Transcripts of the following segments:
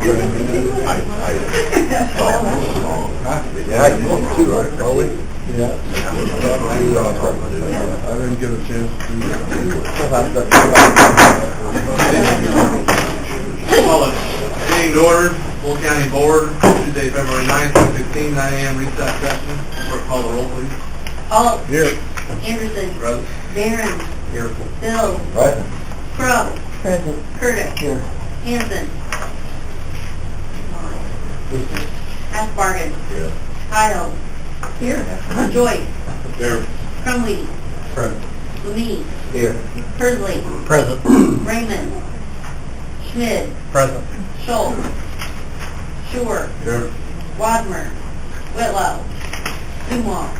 Yeah, you want to, right? Probably. Yeah. I didn't get a chance to do that. Call it meeting to order, Full County Board, Tuesday, February 9th, 2016, 9 a.m. recess session. Clerk, call the roll, please. Alt. Here. Anderson. Present. Barron. Here. Bill. Right. Crow. Present. Curtis. Here. Hanson. Asbargen. Yeah. Kyle. Here. Joyce. Here. Crumley. Present. Lemie. Here. Persley. Present. Raymond. Schmid. Present. Schultz. Shore. Here. Wadmer. Whitlow. Dumois.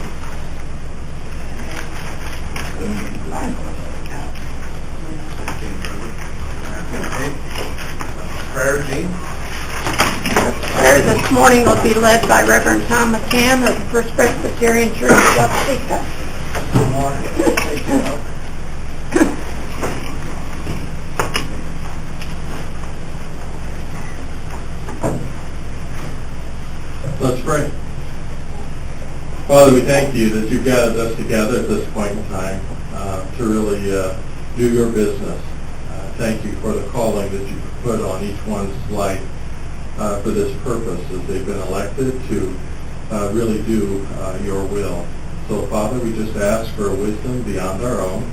Prayer, Jean. Prayer this morning will be led by Reverend Tom McCann of the First Presbyterian Church of Wapatika. Let's pray. Father, we thank you that you've gathered us together at this point in time to really do your business. Thank you for the calling that you've put on each one's life for this purpose as they've been elected to really do your will. So, Father, we just ask for wisdom beyond our own.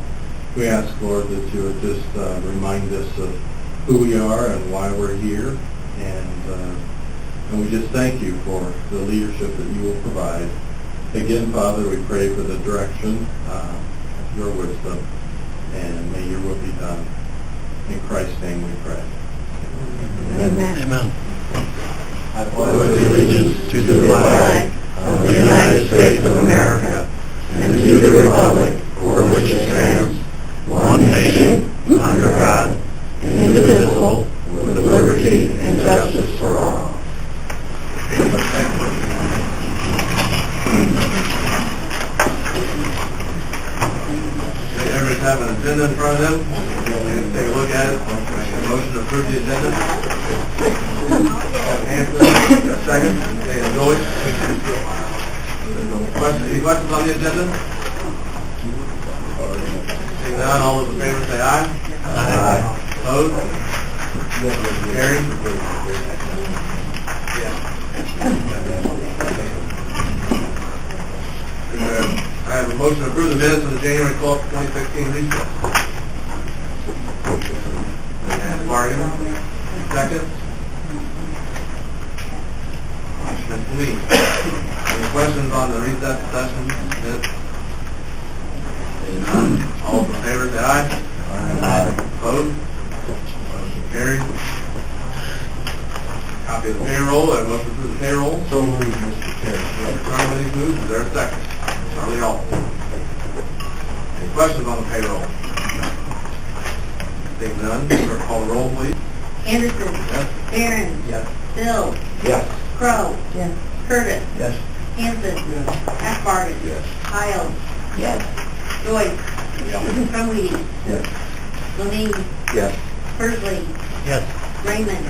We ask, Lord, that you would just remind us of who we are and why we're here. And we just thank you for the leadership that you will provide. Again, Father, we pray for the direction, your wisdom, and may your will be done. In Christ's name we pray. Amen. Amen. I pledge allegiance to the flag of the United States of America and to the republic for which it stands, one nation, under God, indivisible, with liberty and justice for all. Everybody's have an agenda in front of them. Take a look at it. Make a motion to approve the agenda. Hanson, a second. Okay, Joyce. Any questions on the agenda? Seeing none, all those in favor say aye. Aye. Opposed? Carried. I have a motion to approve the minutes of the January 12th, 2016 recess. And Bargain. Second. Ms. Lee. Any questions on the recess session minutes? Seeing none, all in favor say aye. Aye. Opposed? Motion carried. Copy of the payroll. I have a motion to approve the payroll. So moved, Mr. Chair. Mr. Carmody moves. Is there a second? Charlie Hall. Any questions on the payroll? Seeing none, clerk call the roll, please. Anderson. Yes. Barron. Yes. Bill. Yes. Crow. Yes. Curtis. Yes. Hanson. Asbargen. Yes. Kyle. Yes. Joyce. Crumley. Yes. Lemie. Yes. Persley. Yes. Raymond.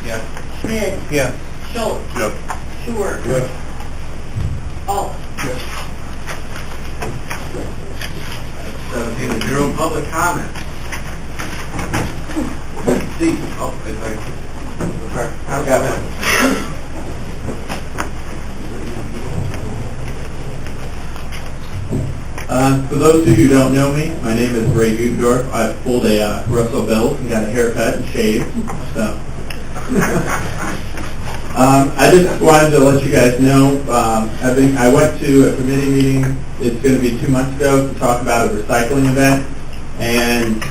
Yes. Schmid. Yes. Schultz. Yes. Shore. Yes. Alt. 17-0, public comment. C. Oh, wait a second. I've got that. For those of you who don't know me, my name is Ray Gugdorf. I've pulled a Russell Bells and got a haircut and shaved. So, I just wanted to let you guys know. I went to a committee meeting. It's going to be 2 months ago to talk about a recycling event, and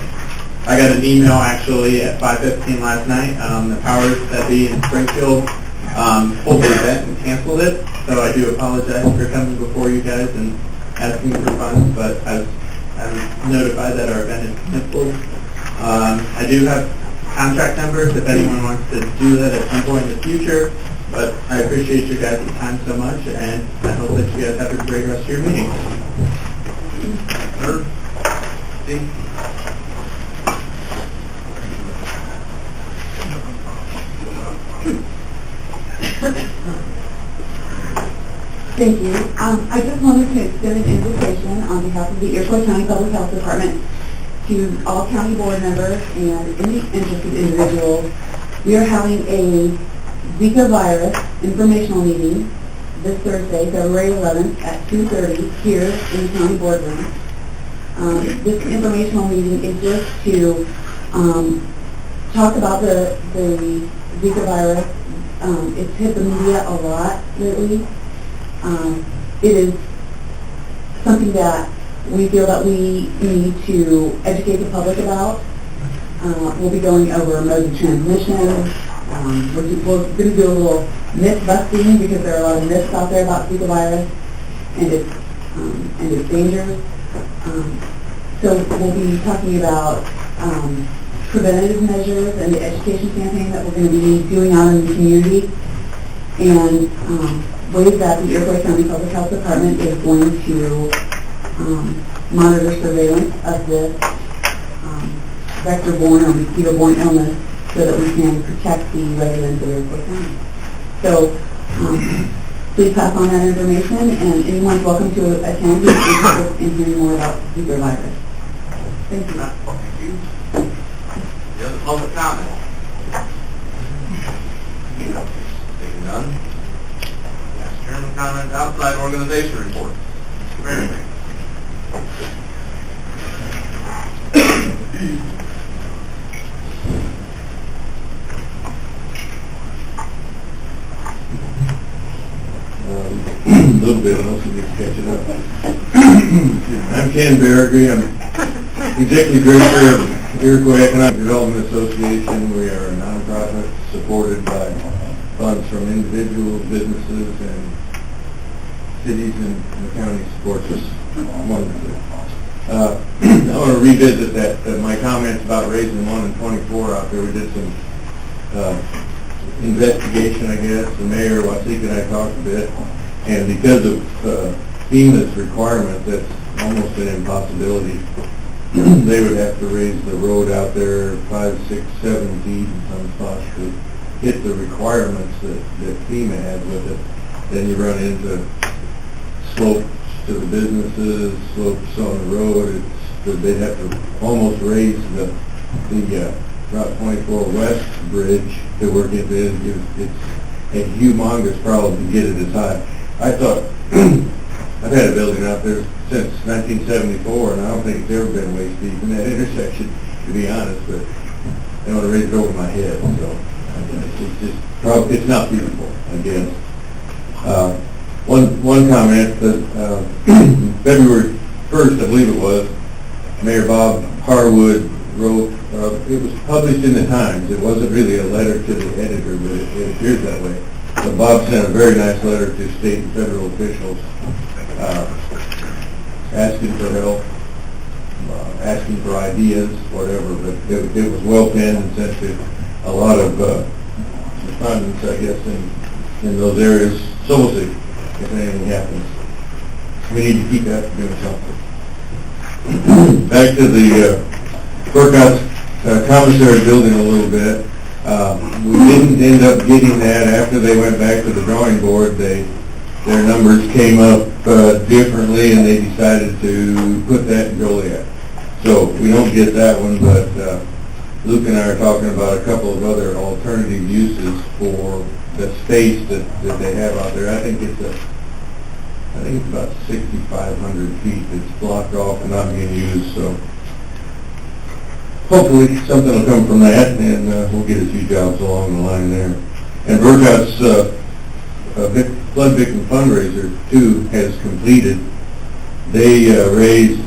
I got an email actually at 5:15 last night. The powers that be in Springfield pulled the event and canceled it. So I do apologize for coming before you guys and asking for funds, but I was notified that our event is canceled. I do have contract numbers if anyone wants to do that at some point in the future, but I appreciate you guys' time so much, and I hope that you guys have a great rest of your meeting. Third. C. Thank you. I just wanted to extend an invitation on behalf of the Iroquois County Public Health Department to all county board members and any interested individuals. We are having a Zika virus informational meeting this Thursday, February 11th at 2:30 here in the county boardroom. This informational meeting is just to talk about the Zika virus. It's hit the media a lot lately. It is something that we feel that we need to educate the public about. We'll be going over modes of transmission. We're going to do a little myth busting because there are a lot of myths out there about Zika virus and its dangers. So we'll be talking about preventative measures and the education campaign that we're going to be doing out in the community, and ways that the Iroquois County Public Health Department is going to monitor surveillance of this vector-borne or mosquito-borne illness so that we can protect the residents of Iroquois County. So please pass on that information, and anyone's welcome to attend who's interested in hearing more about Zika virus. Thank you. Thank you. Any other public comment? Seeing none. Last chairman comment, outside organization report. Mr. Barry. A little bit, I'll see if you can catch it up. I'm Ken Barrigree. I'm Executive Director of Iroquois Economic Development Association. We are a nonprofit supported by funds from individuals, businesses, and cities, and the county supports us wonderfully. I want to revisit that my comments about raising 1 and 24 out there. We did some investigation, I guess. The mayor, Watsika, and I talked a bit, and because of FEMA's requirement, that's almost an impossibility. They would have to raise the road out there 5, 6, 7 feet in some spots to hit the requirements that FEMA had with it. Then you run into slopes to the businesses, slopes on the road. They'd have to almost raise the Route 24 West bridge to work into it. It's a humongous problem to get it as high. I thought, I've had a building out there since 1974, and I don't think it's ever been waist deep in that intersection, to be honest, but they want to raise it over my head, so it's just, it's not beautiful, I guess. One comment that February 1st, I believe it was, Mayor Bob Harwood wrote, it was published in the Times. It wasn't really a letter to the editor, but it appears that way. But Bob sent a very nice letter to state and federal officials asking for help, asking for ideas, whatever. But it was well penned and sent to a lot of respondents, I guess, in those areas. So we'll see if anything happens. We need to keep after doing something. Back to the Burkhouse commissary building a little bit. We didn't end up getting that after they went back to the drawing board. Their numbers came up differently, and they decided to put that in Joliet. So we don't get that one, but Luke and I are talking about a couple of other alternative uses for the space that they have out there. I think it's about 6,500 feet that's blocked off and not being used. So hopefully something will come from that, and we'll get a few jobs along the line there. And Burkhouse Flood Victim Fundraiser 2 has completed. They raised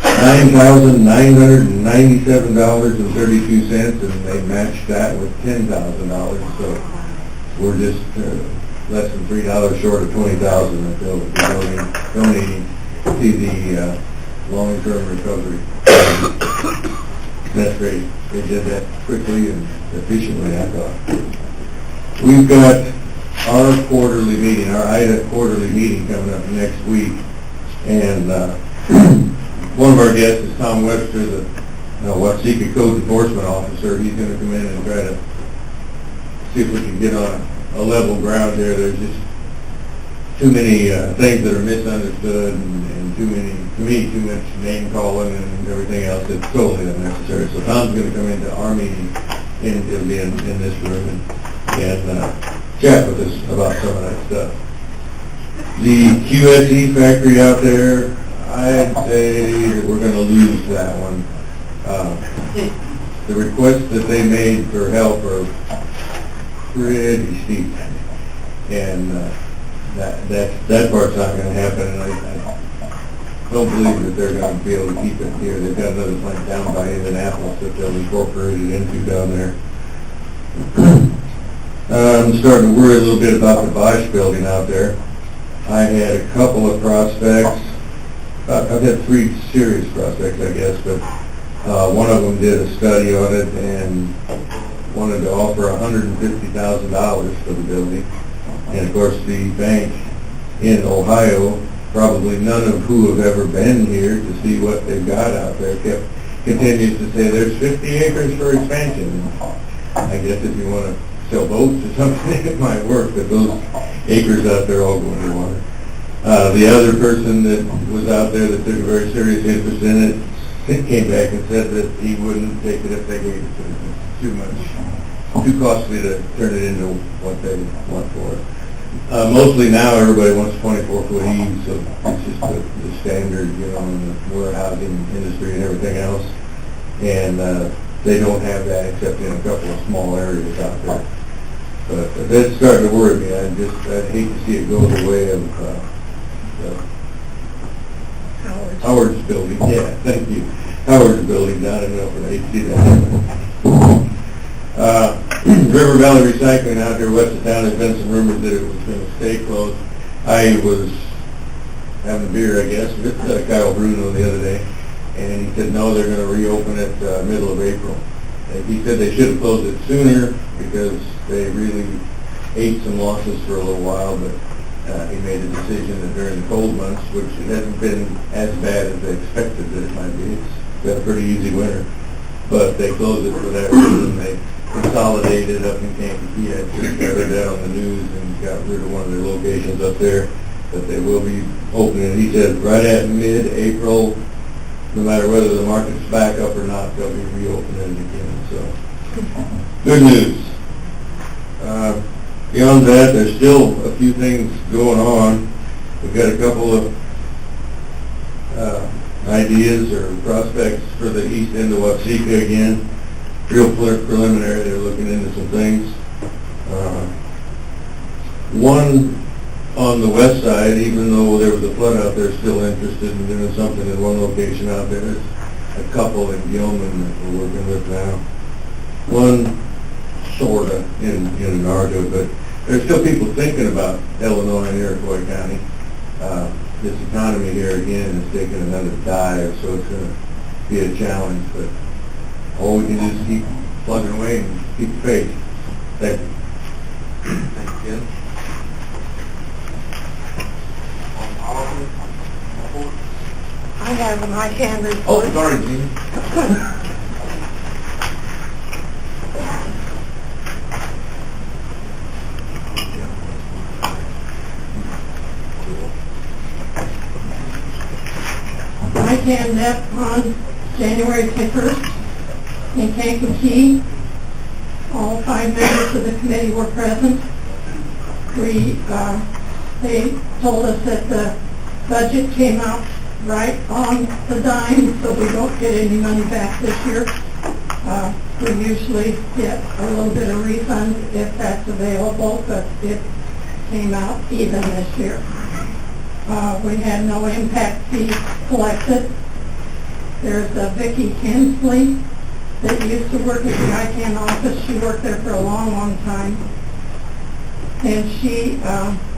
$9,997.32, and they matched that with $10,000. So we're just less than $3 short of $20,000 that they'll be donating to the long-term recovery. That's great. They did that quickly and efficiently, I thought. We've got our quarterly meeting, our IDA quarterly meeting coming up next week, and one of our guests is Tom Webster, the Watsika Code Enforcement Officer. He's going to come in and try to see if we can get on a level ground there. There's just too many things that are misunderstood and too much name calling and everything else. It's totally unnecessary. So Tom's going to come into our meeting in this room and chat with us about some of that stuff. The QSE factory out there, I'd say that we're going to lose that one. The requests that they made for help are pretty steep, and that part's not going to happen. And I don't believe that they're going to be able to keep it here. They've got another plant down by Indianapolis that they'll incorporate it into down there. I'm starting to worry a little bit about the Bosch building out there. I had a couple of prospects. I've had 3 serious prospects, I guess, but one of them did a study on it and wanted to offer $150,000 for the building. And of course, the bank in Ohio, probably none of who have ever been here to see what they've got out there, continues to say there's 50 acres for expansion. I guess if you want to sell boats or something, it might work, but those acres out there all go underwater. The other person that was out there that took a very serious interest in it came back and said that he wouldn't take it if they gave it to him. It's too costly to turn it into what they want for it. Mostly now everybody wants 24-foot eaves, so it's just the standard, in the warehousing industry and everything else. And they don't have that except in a couple of small areas out there. But that's starting to worry me. I'd hate to see it go the way of Howard's building. Yeah, thank you. Howard's building down in Milford. I hate to see that happen. River Valley Recycling out here west of town, there's been some rumors that it was going to stay closed. I was having a beer, I guess, with Kyle Bruno the other day, and he said, no, they're going to reopen it middle of April. And he said they should have closed it sooner because they really ate some losses for a little while, but he made a decision that during the cold months, which it hasn't been as bad as they expected that it might be, it's been a pretty easy winter, but they closed it for that reason. They consolidated up in Kankakee. I just heard that on the news and got rid of one of their locations up there, but they will be opening. He said right at mid-April, no matter whether the market's back up or not, they'll be reopening it again. So, good news. Beyond that, there's still a few things going on. We've got a couple of ideas or prospects for the east end of Watsika again. Real preliminary, they're looking into some things. One on the west side, even though there was a flood out there, still interested in doing something in one location out there. There's a couple in Gilman that we're working with now. One sort of in Nardo, but there's still people thinking about Illinois and Iroquois County. This economy here again is taking another dive, so it's going to be a challenge, but all we can do is keep plugging away and keep the faith. Thank you. Thank you, Ken. I have my hand report. Oh, sorry, Gene. ICANN met on January 1st in Kankakee. All 5 members of the committee were present. They told us that the budget came out right on the dime, so we don't get any money back this year. We usually get a little bit of refund if that's available, but it came out even this year. We had no impact fees collected. There's Vicki Kinsley that used to work at the ICANN office. She worked there for a long, long time. And she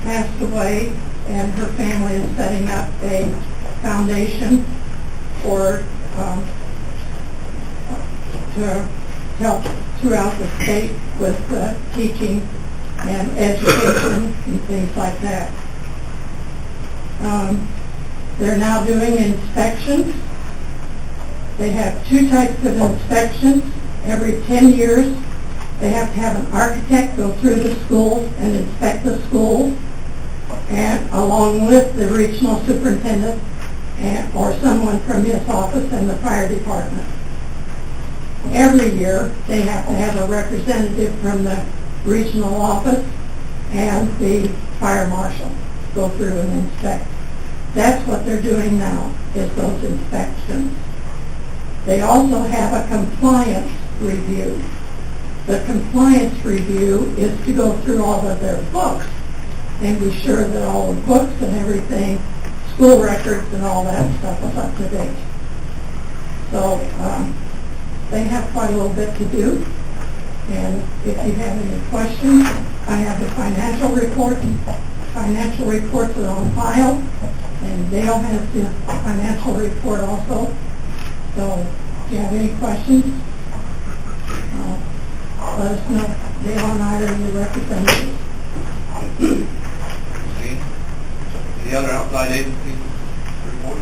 passed away, and her family is setting up a foundation for to help throughout the state with teaching and education and things like that. They're now doing inspections. They have 2 types of inspections. Every 10 years, they have to have an architect go through the schools and inspect the schools. and along with the regional superintendent or someone from his office and the fire department. Every year, they have to have a representative from the regional office and the fire marshal go through and inspect. That's what they're doing now, is those inspections. They also have a compliance review. The compliance review is to go through all of their books and be sure that all the books and everything, school records and all that stuff is up to date. So they have quite a little bit to do. And if you have any questions, I have the financial report. Financial reports are on file, and Dale has the financial report also. So if you have any questions, let us know. Dale and I are the representatives. Any other outside agencies reports?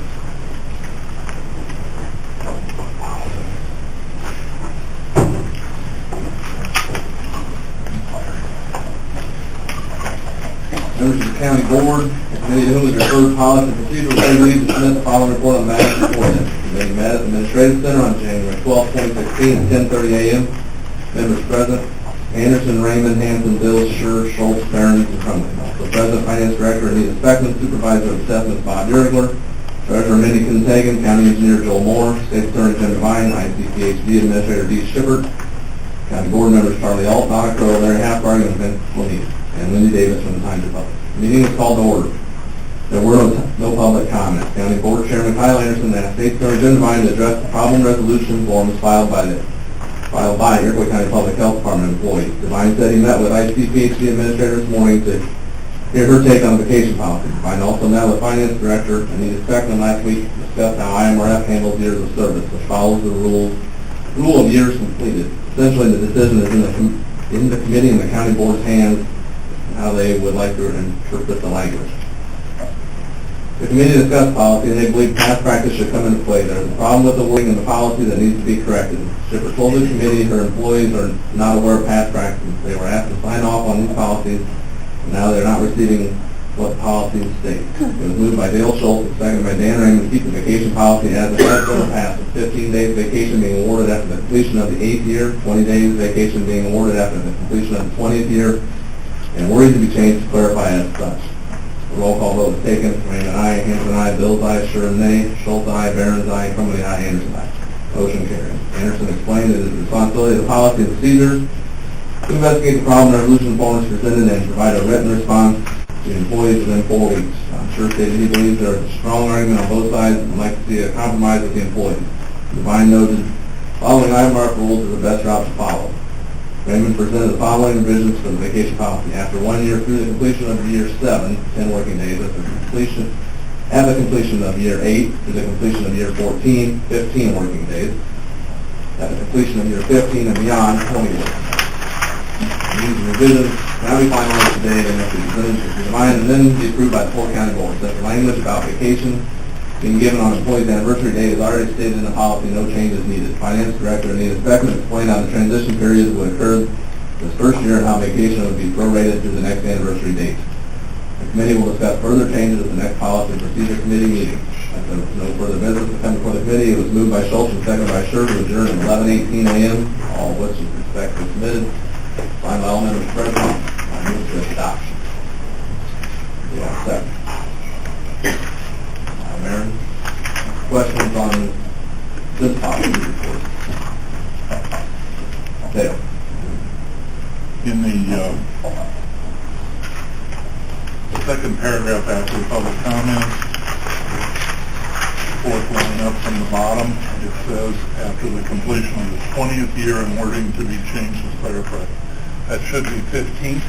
Members of the county board, the committee to whom is referred policy and procedure will leave to submit the following report on the matters before them. The committee met at the Administrative Center on January 12, 2016 at 10:30 a.m. Members present: Anderson, Raymond, Hanson, Dills, Schur, Schultz, Barron, and Crumley. Also present: Finance Director Anita Speckman, Supervisor of Assessments Bob Urigler, Treasurer Mindy Kintagan, County Engineer Joel Moore, State Attorney Jim Devine, ICPHD Administrator Dee Shippert, County Board Members Charlie Alt, Donna Crowe, Larry Halfbarg, and Vince Bonita, and Lindy Davis from the Times Republic. The meeting is called to order. There were no public comments. County Board Chairman Kyle Anderson asked State Attorney Jim Devine to address the problem resolution forms filed by Iroquois County Public Health Department employees. Devine said he met with ICPHD Administrator this morning to hear her take on vacation policy. Devine also met with Finance Director Anita Speckman last week to discuss how IMRF handles years of service, which follows the rule of years completed. Essentially, the decision is in the committee and the county board's hands and how they would like to interpret the language. The committee discussed policy, and they believe past practice should come into play. There is a problem with the wording in the policy that needs to be corrected. Shipper told the committee her employees are not aware of past practices. They were asked to sign off on these policies, and now they're not receiving what the policies state. It was moved by Dale Schultz and seconded by Dan Raymond to keep the vacation policy as it has been in the past, with 15 days vacation being awarded after the completion of the 8th year, 20 days vacation being awarded after the completion of the 20th year, and wording to be changed to clarify as such. The roll call vote was taken. Raymond, aye. Hanson, aye. Bills, aye. Schur, nay. Schultz, aye. Barron's, aye. Crumley, aye. Anderson, aye. Motion carried. Anderson explained that it is the responsibility of the policy and procedures to investigate the problem resolution forms presented and provide a written response to employees within 4 weeks. Schur stated he believes there is a strong argument on both sides and would like to see a compromise with the employees. Devine noted following IMRF rules is the best route to follow. Raymond presented the following revisions for the vacation policy. After 1 year through the completion of year 7, 10 working days, at the completion of year 8 to the completion of year 14, 15 working days. At the completion of year 15 and beyond, 20 working days. These revisions now be finalized today and if the defined and then be approved by the full county board. That the language about vacation being given on employee's anniversary date is already stated in the policy, no change is needed. Finance Director Anita Speckman explained how the transition period would occur this first year and how vacation would be prorated to the next anniversary date. The committee will discuss further changes at the next policy and procedure committee meeting. As there was no further business to come before the committee, it was moved by Schultz and seconded by Schur to adjourn at 11:18 a.m., all of which is respectfully submitted. Signed by all members present. I move to adoption. Yeah, second. Mayor, questions on this policy report? Dale. In the second paragraph after the public comments, fourth line up from the bottom, it says after the completion of the 20th year and wording to be changed to clarify. That should be 15th.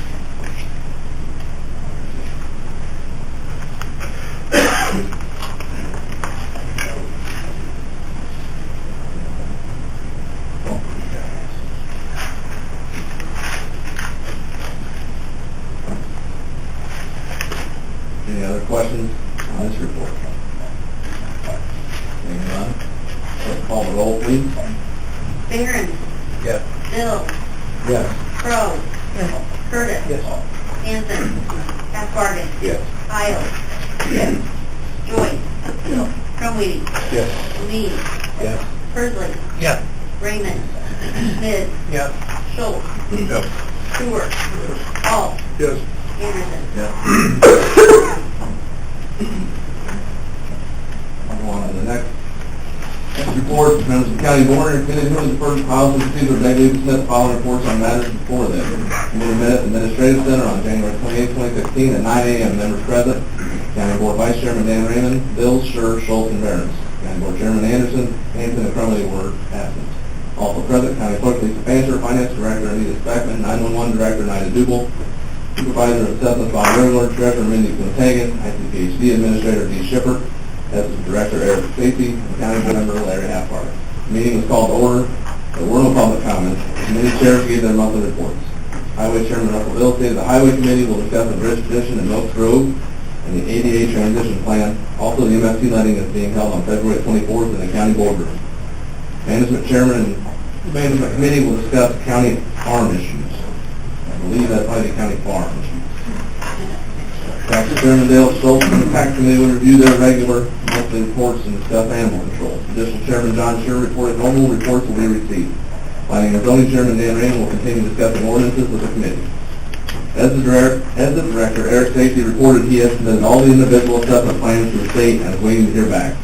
Any other questions on this report? Seeing none, let's call the roll, please. Barron. Yes. Bill. Yes. Crowe. Curtis. Yes. Hanson. Aspargan. Yes. Kyle. Yes. Joyce. Crumweedy. Yes. Levine. Yes. Persley. Yes. Raymond. Schmidt. Yes. Schultz. Yes. Stewart. Alt. Yes. Anderson. Go on to the next report, members of the county board, and committee who is the first policy procedure of negative submit the following reports on matters before them. Committee met at the Administrative Center on January 28, 2016 at 9 a.m. Members present, County Board Vice Chairman Dan Raymond, Bills, Scher, Schultz, and Behrens. County Board Chairman Anderson, Hampton, and Crumley were absent. Also present, County Clerk Lisa Fancher, Finance Director Anita Speckman, 911 Director Nida Dubel, Supervisor of Assessment Bob Ringler, Treasurer Mindy Quintagan, ICPHD Administrator Dee Shipper, Assistant Director Eric Stacy, and County Board Member Larry Haffard. The meeting was called to order. There were no public comments. The committee chairs gave their monthly reports. Highway Chairman Russell Bill stated the Highway Committee will discuss the bridge addition in Oak Grove and the ADA transition plan. Also, the MSC letting is being held on February 24th in the County Boardroom. Management Chairman and Management Committee will discuss county farm issues. I believe that's probably the county farm issues. Tax Chairman Dale Schultz and the Tax Committee will review their regular monthly reports and discuss animal control. Additional Chairman John Scherer reported normal reports will be received. Planning and Zoning Chairman Dan Raymond will continue discussing ordinances with the committee. As the Director, Eric Stacy reported he has submitted all the individual assessment plans to the state and is waiting to hear back.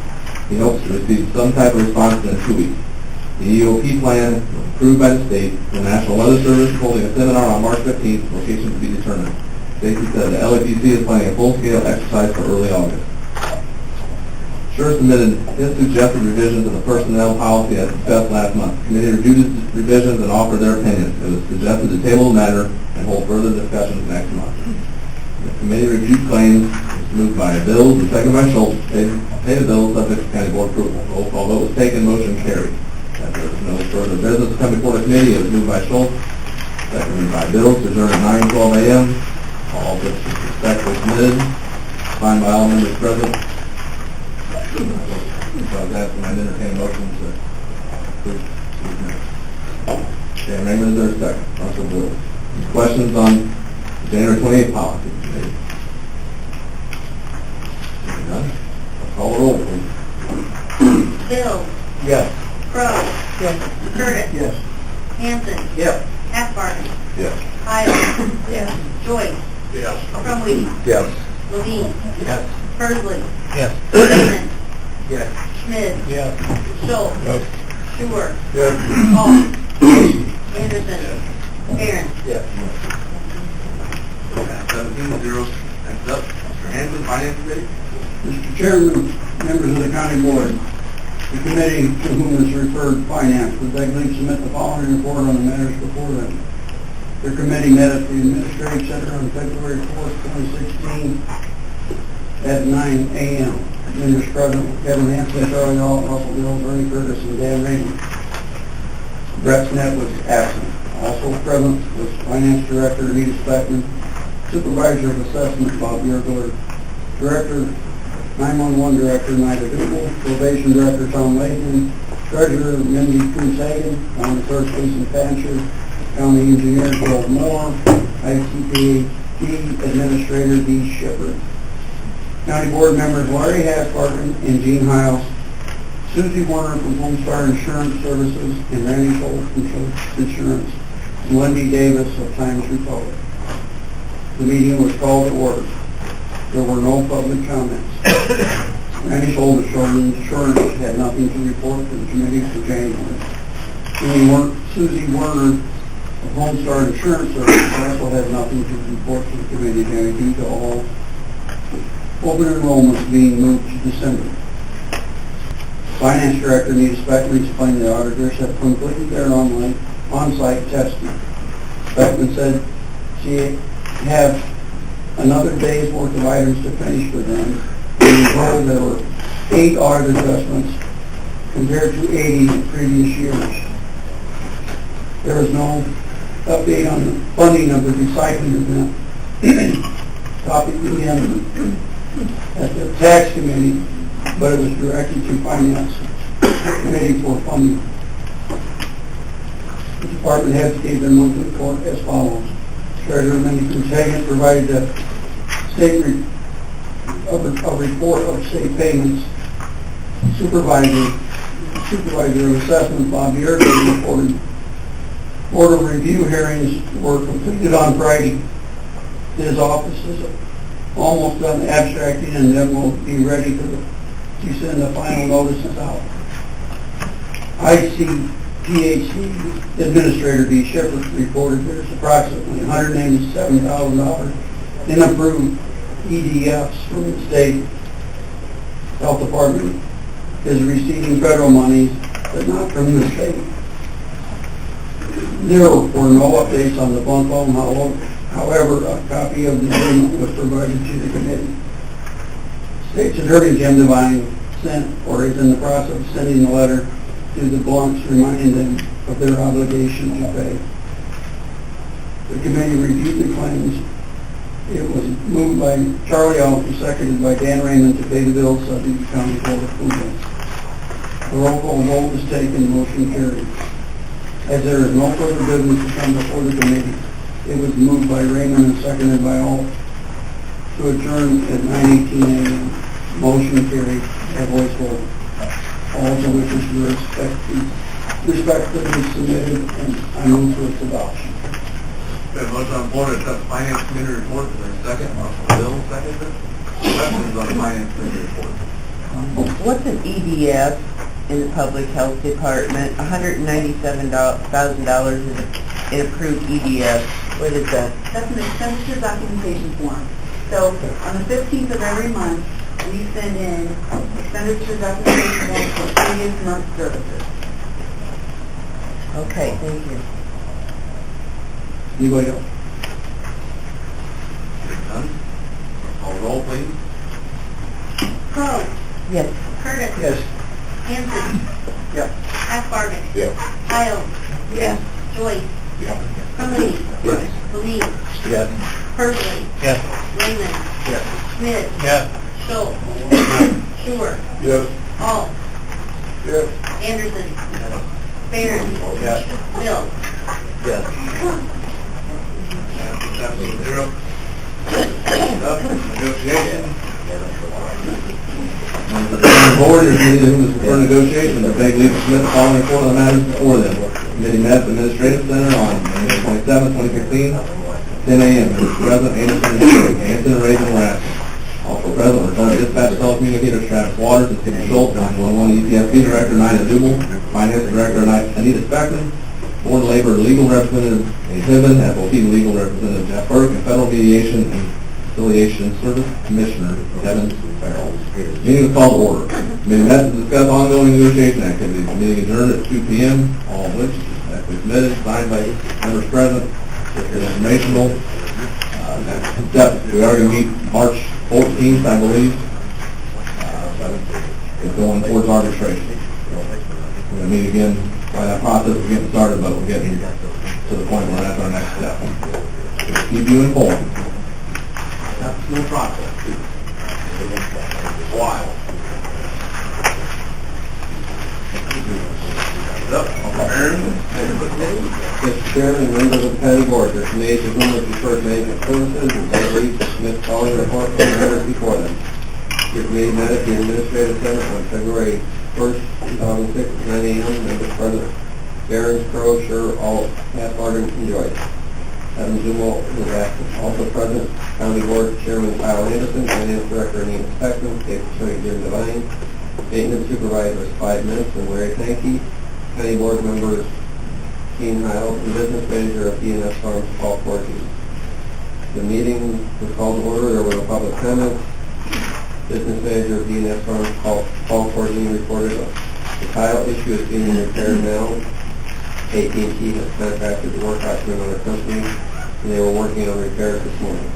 He hopes to receive some type of response in 2 weeks. The EOP plan was approved by the state. The National Weather Service is holding a seminar on March 15th, location to be determined. Stacy said the LAPC is planning a full-scale exercise for early August. Scher submitted his suggested revisions to the personnel policy as discussed last month. The committee reviewed his revisions and offered their opinions. It was suggested to table the matter and hold further discussions next month. The committee reviewed claims. It was moved by Bills and seconded by Schultz. Pay the bills subject to county board approval. Roll call vote was taken. Motion carried. As there was no further business to come before the committee, it was moved by Schultz, seconded by Bills, to adjourn at 9:12 a.m. All business respectfully submitted, signed by all members present. So I was asking, I'd entertain a motion to approve these minutes. Dan Raymond, is there a second? Russell Bill. Any questions on the January 28th policy? Seeing none? Call the roll, please. Bill. Yes. Crowe. Yes. Curtis. Yes. Hanson. Yes. Aspargan. Yes. Kyle. Yes. Joyce. Yes. Crumweedy. Yes. Levine. Yes. Persley. Yes. Raymond. Yes. Schmidt. Yes. Schultz. Yes. Stewart. Yes. Alt. Anderson. Behrens. Yes. 17-0. Next up, Mr. Hanson, Finance Committee. Mr. Chairman, members of the county board, the committee to whom is referred finance would beggly submit the following report on the matters before them. The committee met at the Administrative Center on February 4th, 2016 at 9 a.m. Members present were Kevin Hanson, Charlie Alt, Russell Bill, Bernie Curtis, and Dan Raymond. Brett Smith was absent. Also present was Finance Director Anita Speckman, Supervisor of Assessment Bob Yergler, Director 911 Director Nida Dubel, Probation Director Tom Latham, Treasurer Mindy Quintagan, County Clerk Lisa Fancher, County Engineer Bill Moore, ICPHD Administrator Dee Shipper. County Board members Larry Haffard and Gene Hiles, Susie Warner from Homestar Insurance Services, and Randy Schultz from Schultz Insurance, and Wendy Davis of Times Republic. The meeting was called to order. There were no public comments. Randy Schultz from Insurance had nothing to report to the committee for January. Susie Warner of Homestar Insurance Services also had nothing to report to the committee due to all open enrollments being moved to December. Finance Director Anita Speckman explained the auditors have completed their on-site testing. Speckman said she have another day's worth of items to finish for them. We were told there were 8 audit adjustments compared to 80 in previous years. There is no update on the funding of the recycling event. Copy again at the tax committee, but it was directed to finance committee for funding. The department heads gave their monthly report as follows. Treasurer Mindy Quintagan provided the a report of state payments. Supervisor of Assessment Bob Yerger reported Board of Review hearings were completed on Friday. His office is almost done abstracting, and then we'll be ready to send the final notices out. ICPHC Administrator D. Shepherd reported there's approximately $187,000 in approved EDFs from the state. Health Department is receiving federal monies, but not from the state. There were no updates on the bump phone. However, a copy of the agreement was provided to the committee. State's Attorney Jim Devine sent or is in the process of sending a letter to the Blunts reminding them of their obligation to pay. The committee reviewed the claims. It was moved by Charlie Alton, seconded by Dan Raymond to pay the bills subject to county court approval. The roll call vote is taken, motion carried. As there is no further business to come before the committee, it was moved by Raymond and seconded by Alt to adjourn at 9:18 a.m. Motion carried by voice vote. All the wishes were respectively submitted, and I move for its adoption. Okay, motion on the floor to accept the Finance Committee report. Is there a second? Bill, second. Questions on the Finance Committee report? What's an EDF in the Public Health Department? $197,000 in approved EDF. What is that? That's an expenditure documentation form. So on the 15th of every month, we send in expenditure documentation form for previous month's services. Okay, thank you. Anybody else? Hearing none. Call roll, please. Crowe, Yes. Curtis. Yes. Hanson. Yeah. Aspargus. Yes. Kyle. Yes. Joyce. Yes. Crummey. Yes. Felix. Yes. Persley. Yes. Raymond. Yes. Smith. Yes. Schultz. Stewart. Yes. Alt. Yes. Anderson. Barron. Yes. Bill. Yes. 7-0. Up, negotiation. The board is meeting for negotiation to beg leave to submit the following report on the matters before them. Committee met at the Administrative Center on May 27, 2016, 10 a.m. Mr. President, Anderson and Raven Rapp. Also present were Joint Dispatch Telecommunicators Travis Waters and Steve Schultz, 911 EPSP Director Nina Dubel, Finance Director Anita Speckman, Board of Labor Legal Representative Nate Hibben, FOP Legal Representative Jeff Burke, and Federal Mediation and Affiliation Service Commissioner Kevin Farrell. Meeting is called to order. Committee met to discuss ongoing negotiation activities. Meeting adjourned at 2 p.m., all of which has been submitted, signed by members present. This is informational. Next step, we are going to meet March 14th, I believe. It's going towards arbitration. We're going to meet again. That process is getting started, but we're getting to the point where that's our next step. We'll keep you informed. That's the process. Wow. Mr. Chairman, members of the county board, this committee to whom it refers management services and take leave to submit the following report from the matters before them. This committee met at the Administrative Center on February 1st, 2006, at 9 a.m. Members present: Barron, Crowe, Scher, Alt, Aspargus, and Joyce. Adam Zumo was absent. Also present, County Board Chairman Kyle Anderson, Finance Director Anita Speckman, State Attorney Jim Devine, Maintenance Supervisor is 5 minutes, and Larry Sankey. County Board members Keen Heil, and Business Manager of DNS Farms, Paul Corky. The meeting was called to order. There were no public comments. Business Manager of DNS Farms, Paul Corky, reported the tile issue is being repaired now. AT&T has contracted to work out to another company, and they were working on repairs this morning.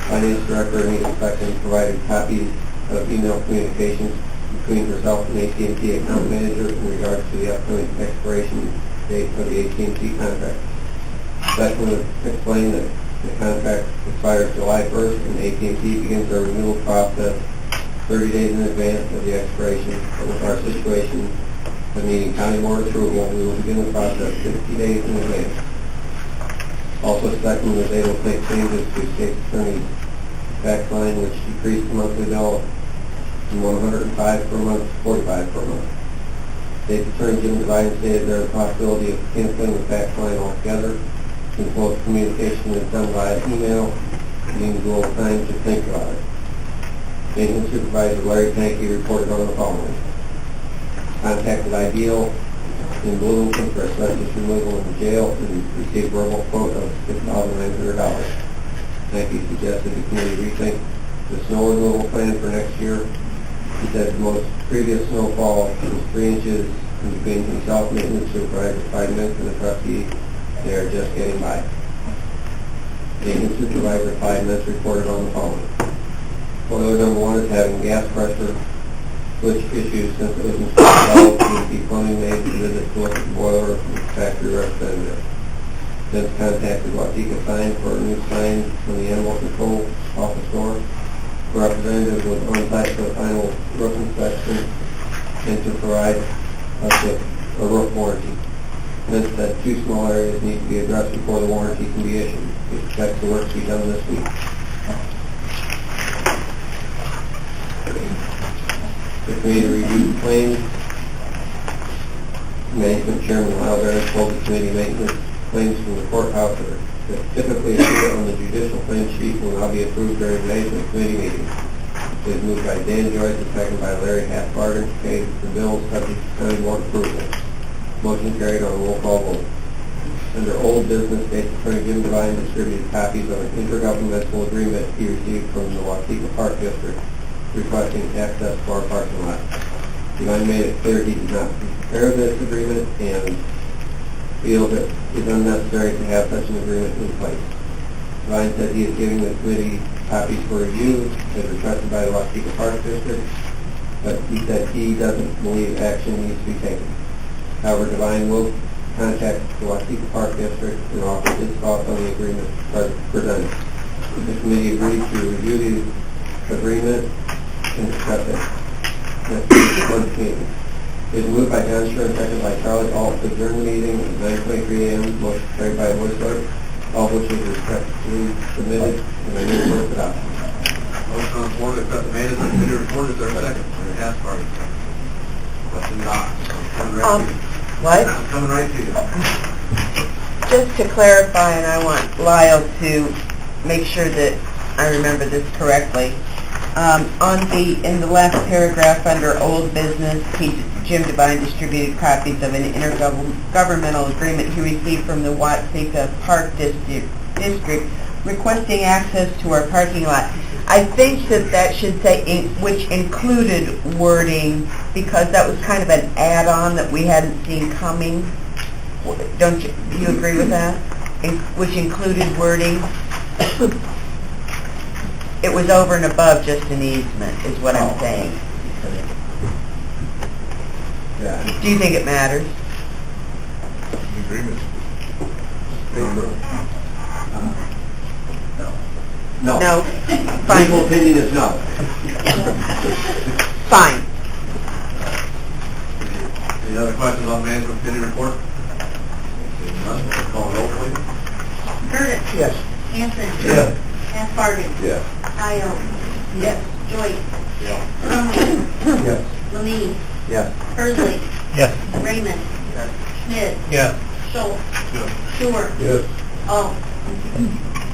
Finance Director Anita Speckman provided copies of email communications between herself and AT&T account manager in regards to the upcoming expiration date for the AT&T contract. Speckman explained that the contract expires July 1st, and AT&T begins their renewal process 30 days in advance of the expiration. But with our situation of needing county board approval, we will begin the process 60 days in advance. Also, Speckman was able to make changes to State Attorney fax line, which decreased the monthly bill from 105 per month to 45 per month. State's Attorney Jim Devine stated there is a possibility of canceling the fax line altogether, since most communication is done via email, means a little time to think about it. Maintenance Supervisor Larry Pankey reported on the following. Contacted Ideal in Bloomington for asbestos removal in the jail and received verbal quote of $6,900. Pankey suggested the committee rethink the snow removal plan for next year. He said the most previous snowfall was 3 inches, and between himself, Maintenance Supervisor, 5 minutes, and the trustee, they are just getting by. Maintenance Supervisor, 5 minutes, reported on the following. Boiler number 1 is having gas pressure switch issues since it was installed. Community plumbing made to visit to look at the boiler from factory representative. Since contacted Waukega Sign for a new sign from the animal control office door. Representative was on site for the final roof inspection and to provide us with a roof warranty. Meant that 2 small areas need to be addressed before the warranty can be issued. We expect the work to be done this week. The committee reviewed claims. Management Chairman Lyle Barron told the committee maintenance claims from the courthouse that typically appear on the judicial claim sheet will now be approved during today's committee meeting. It is moved by Dan Joyce and seconded by Larry Hathbarger to pay the bills subject to county board approval. Motion carried on a roll call vote. Under old business, State's Attorney Jim Devine distributed copies of an intergovernmental agreement he received from the Waukega Park District requesting access to our parking lot. Devine made it clear he did not prepare this agreement and feels it is unnecessary to have such an agreement in place. Devine said he is giving the committee copies for review as requested by the Waukega Park District, but he said he doesn't believe action needs to be taken. However, Devine will contact the Waukega Park District and offer his thoughts on the agreement presented. The committee agreed to review the agreement and discuss it. Next month's meeting. It is moved by John Scher and seconded by Charlie Alt to adjourn the meeting at 9:23 a.m. Motion carried by voice vote, all which is respectfully submitted and I move for adoption. Motion on the floor to accept the minutes of the committee report. Is there a second? Larry Hathbarger. Question not. What? Coming right to you. Just to clarify, and I want Lyle to make sure that I remember this correctly. In the last paragraph under old business, Jim Devine distributed copies of an intergovernmental agreement he received from the Waukega Park District requesting access to our parking lot. I think that should say which included wording, because that was kind of an add-on that we hadn't seen coming. Don't you agree with that? Which included wording. It was over and above just an easement, is what I'm saying. Yeah. Do you think it matters? Agreement. No. No? Legal Fine. opinion is no. Fine. Any other questions on management committee report? Seeing none, we'll call roll, please. Curtis. Yes. Hanson. Yes. Hathbarger. Yes. Kyle. Yes. Joyce. Yeah. Crumley. Yes. Lamine. Yes. Hursley. Yes. Raymond. Schmidt. Yes. Schultz. Yes. Shore. Yes. Alt.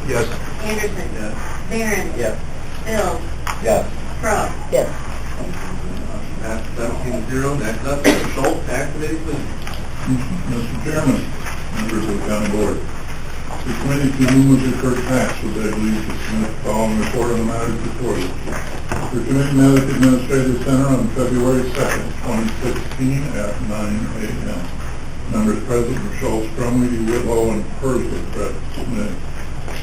Yes. Anderson. Yes. Barron. Yes. Bill. Yes. Crow. Yes. Passed 17-0. Next up, Mr. Schultz, tax committee, please. Mr. Chairman, members of the county board, the committee to whom was referred tax was I believe to submit the following report on the matters before you. The committee met at the Administrative Center on February 2nd, 2016 at 9 a.m. Members present were Schultz, Crumley, Whitlow, and Hursley. Brett Smith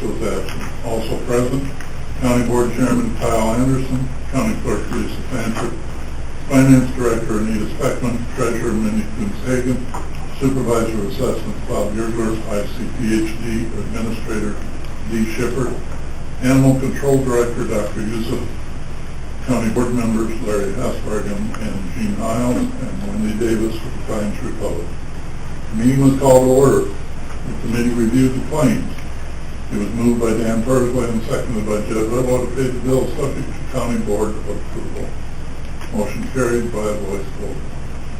was absent. Also present, County Board Chairman Kyle Anderson, County Clerk Lisa Fancher, Finance Director Anita Speckman, Treasurer Minnie Coons-Hagan, Supervisor of Assessment Bob Yergler, ICPHD Administrator D. Shippert, Animal Control Director Dr. Yusuf, County Board members Larry Hathbarger and Gene Hiles, and Wendy Davis with the Pines Republic. The meeting was called to order. The committee reviewed the claims. It was moved by Dan Persley and seconded by Jed Whitlow to pay the bill subject to county board approval. Motion carried by a voice vote.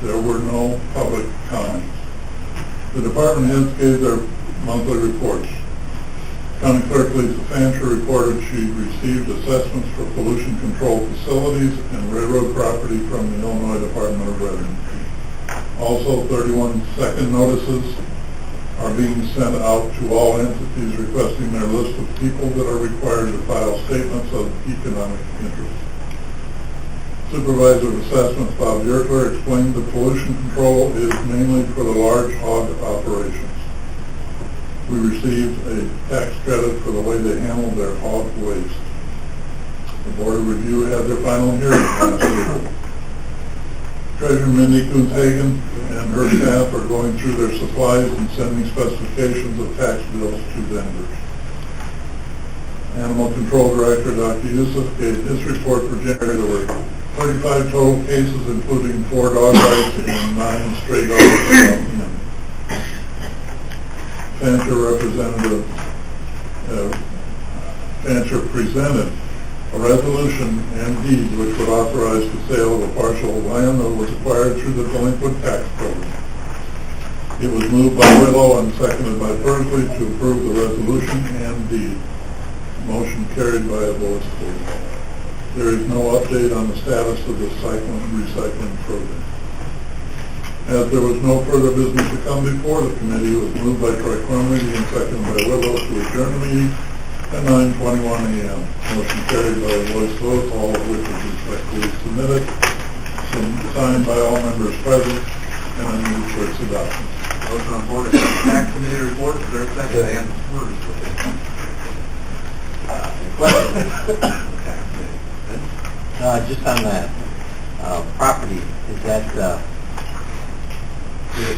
There were no public comments. The department heads gave their monthly reports. County Clerk Lisa Fancher reported she received assessments for pollution control facilities and railroad property from the Illinois Department of Revenue. Also, 31 second notices are being sent out to all entities requesting their list of people that are required to file statements of economic interest. Supervisor of Assessments Bob Yertler explained that pollution control is mainly for the large hog operations. We received a tax credit for the way they handled their hog waste. The Board of Review had their final hearing last week. Treasurer Mindy Kuhn-Hagen and her staff are going through their supplies and sending specifications of tax bills to vendors. Animal Control Director Dr. Youssef gave his report for January. There were 35 total cases, including 4 dog bites and 9 stray dogs. Fancher presented a resolution and deed which would authorize the sale of a parcel of land that was acquired through the delinquent tax program. It was moved by Whitlow and seconded by Persley to approve the resolution and deed. Motion carried by a voice vote. There is no update on the status of the recycling program. As there was no further business to come before the committee, it was moved by Troy Crumley and seconded by Whitlow to adjourn the meeting at 9:21 a.m. Motion carried by a voice vote, all of which is respectfully submitted, signed by all members present, and I move for its adoption. Motion on board, tax committee report, is there a second? And just on that property, is that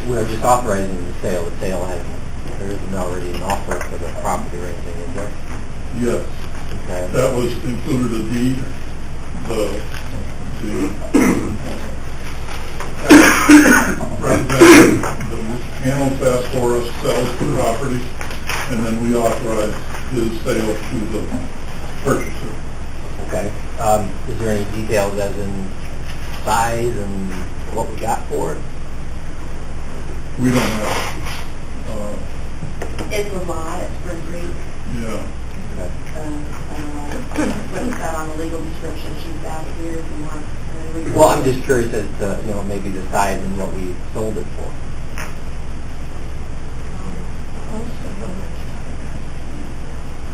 we're just authorizing the sale? The sale there isn't already an offer for the property or anything, is there? Yes. Okay. That was included a deed. The Hamel Fast Forest sells the property, and then we authorize his sale to the purchaser. Okay. Is there any details as in size and what we got for it? We don't have. It's a lot, it's for Greek. Yeah. What is that on the legal description she's out here if you want? Well, I'm just curious as to, maybe the size and what we sold it for.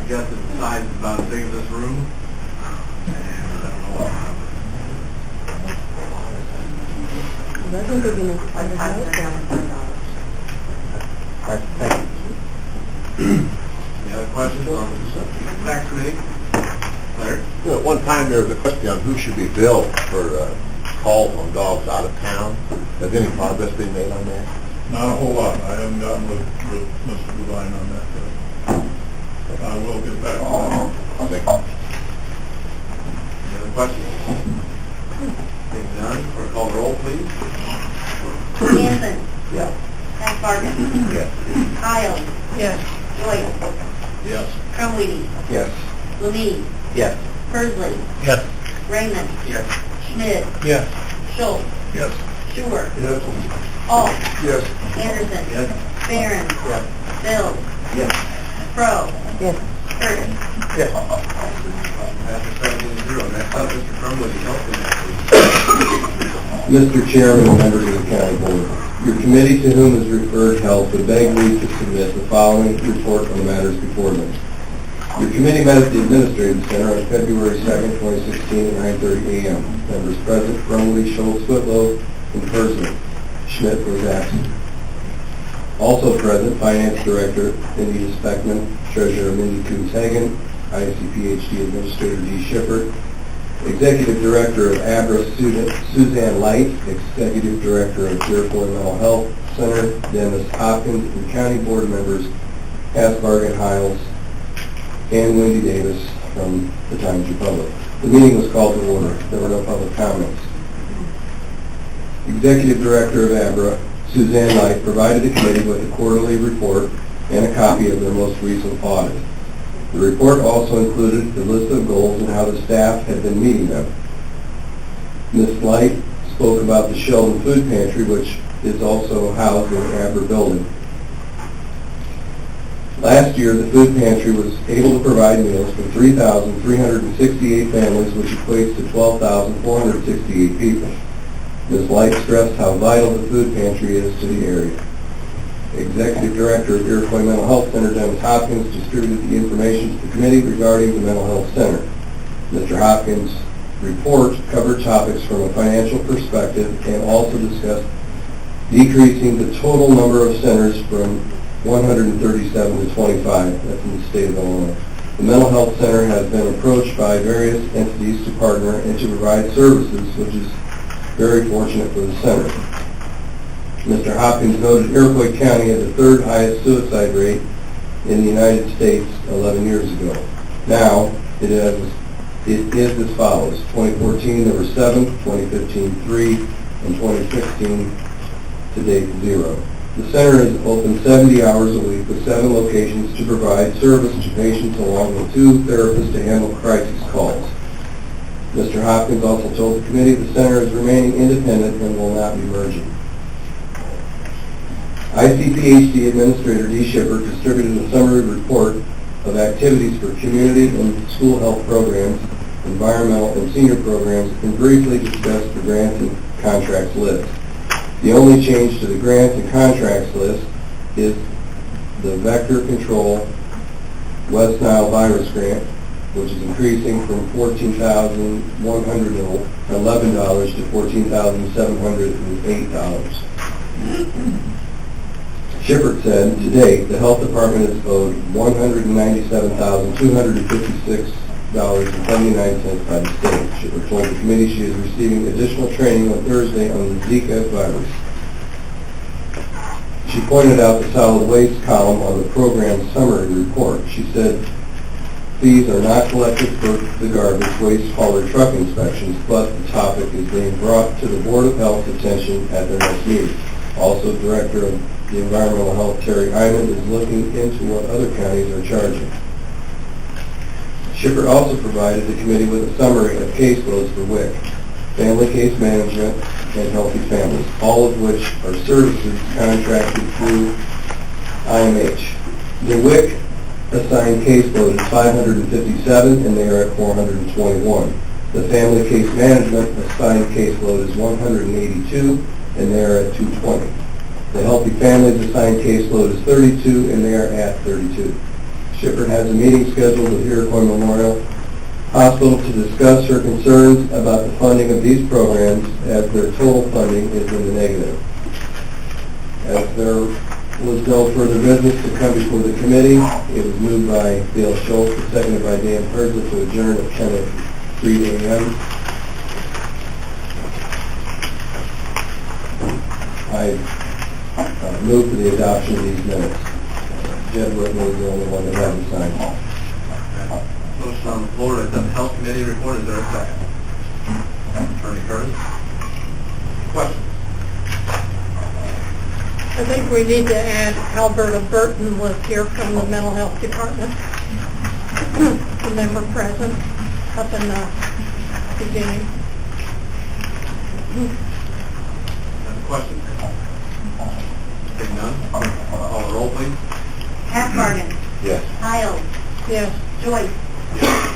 I guess the size is about as big as this room. And I don't know what. That's big enough. Like $500,000. All right, thank you. Any other questions on the tax committee? Larry? At one time, there was a question on who should be billed for calls on dogs out of town. Has any progress been made on that? Not a whole lot. I haven't gotten with Mr. Devine on that yet. I will get back on that. Thank you. Any other questions? Seeing none, or call the roll, please. Hanson. Yeah. Matt Barton. Yes. Kyle. Yes. Joyce. Yes. Crumweedy. Yes. Lemie. Yes. Persley. Yes. Raymond. Yes. Schmidt. Yes. Schultz. Yes. Schuer. Yes. Alt. Yes. Anderson. Yes. Barron. Yes. Bill. Yes. Crow. Yes. Curtis. Yes. Passes 17-0. Next up, Mr. Crumley, Health Committee. Mr. Chairman and members of the County Board, your committee to whom is referred health would beg leave to submit the following report on the matters before them. Your committee met at the Administrative Center on February 2nd, 2016 at 9:30 a.m. Members present, Crumley, Schultz, Whitlow, and Persley. Schmidt was absent. Also present, Finance Director Anita Speckman, Treasurer Mindy Kuhn-Hagen, ICPHD Administrator D. Shippert, Executive Director of ABRA Suzanne Light, Executive Director of Dearborn Mental Health Center Dennis Hopkins, and County Board members Asbarg and Hiles and Wendy Davis from the Times Republic. The meeting was called to order. There were no public comments. Executive Director of ABRA Suzanne Light provided the committee with a quarterly report and a copy of their most recent audit. The report also included the list of goals and how the staff had been meeting them. Ms. Light spoke about the Sheldon Food Pantry, which is also housed in the Aber building. Last year, the food pantry was able to provide meals for 3,368 families, which equates to 12,468 people. Ms. Light stressed how vital the food pantry is to the area. Executive Director of Iroquois Mental Health Center, Dennis Hopkins, distributed the information to the committee regarding the Mental Health Center. Mr. Hopkins' report covered topics from a financial perspective and also discussed decreasing the total number of centers from 137 to 25. That's in the state of Illinois. The Mental Health Center has been approached by various entities to partner and to provide services, which is very fortunate for the center. Mr. Hopkins noted Iroquois County had the third highest suicide rate in the United States 11 years ago. Now, it is as follows. 2014, there were 7, 2015, 3, and 2016, to date, 0. The center is open 70 hours a week with 7 locations to provide service to patients along with 2 therapists to handle crisis calls. Mr. Hopkins also told the committee the center is remaining independent and will not be merging. ICPHD Administrator D. Shipper distributed a summary report of activities for community and school health programs, environmental and senior programs, and briefly discussed the grants and contracts list. The only change to the grants and contracts list is the vector control West Nile virus grant, which is increasing from $14,111 to $14,708. Shippert said, to date, the health department is owed $197,256.79 by the state. Shippert told the committee she is receiving additional training on Thursday on the Zika virus. She pointed out the solid waste column on the program's summary report. She said fees are not collected for the garbage waste hauler truck inspections, but the topic is being brought to the Board of Health's attention at their next meeting. Also, Director of the Environmental Health, Terry Hyman, is looking into what other counties are charging. Shippert also provided the committee with a summary of caseloads for WIC, Family Case Management, and Healthy Families, all of which are services contracted through IMH. The WIC assigned caseload is 557, and they are at 421. The Family Case Management assigned caseload is 182, and they are at 220. The Healthy Families assigned caseload is 32, and they are at 32. Shippert has a meeting scheduled with Iroquois Memorial Hospital to discuss her concerns about the funding of these programs, as their total funding is in the negative. As there was no further business to come before the committee, it was moved by Dale Schultz and seconded by Dan Perza to adjourn at 10:03 a.m. I move for the adoption of these minutes. Jed Whitman is the only one that hasn't signed. Motion on the floor to accept the Health Committee report. Is there a second? Attorney Curtis? Question? I think we need to add Alberta Burton was here from the Mental Health Department. The member present up in the beginning. Any questions? Hearing none, call the roll, please. Half-Garden. Yes. Hiles. Yes. Joyce.